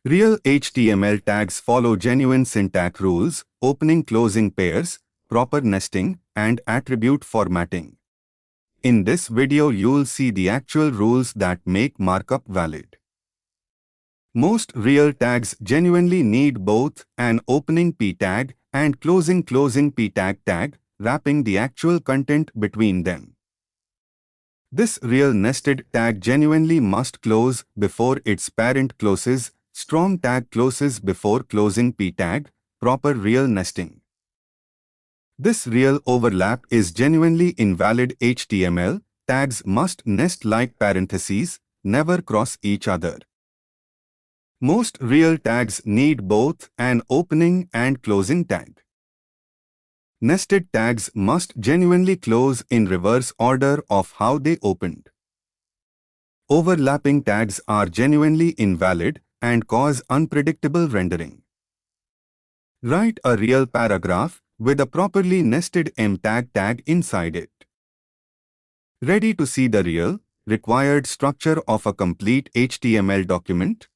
Real HTML tags follow genuine syntax rules, opening-closing pairs, proper nesting, and attribute formatting. In this video you'll see the actual rules that make markup valid. Most real tags genuinely need both an opening p tag and closing p tag, wrapping the actual content between them. This real nested tag genuinely must close before its parent closes, strong tag closes before closing p tag, proper real nesting. This real overlap is genuinely invalid. HTML tags must nest like parentheses, never cross each other. Most real tags need both an opening and closing tag. Nested tags must genuinely close in reverse order of how they opened. Overlapping tags are genuinely invalid and cause unpredictable rendering. Write a real paragraph with a properly nested m tag inside it. Ready to see the real, required structure of a complete HTML document?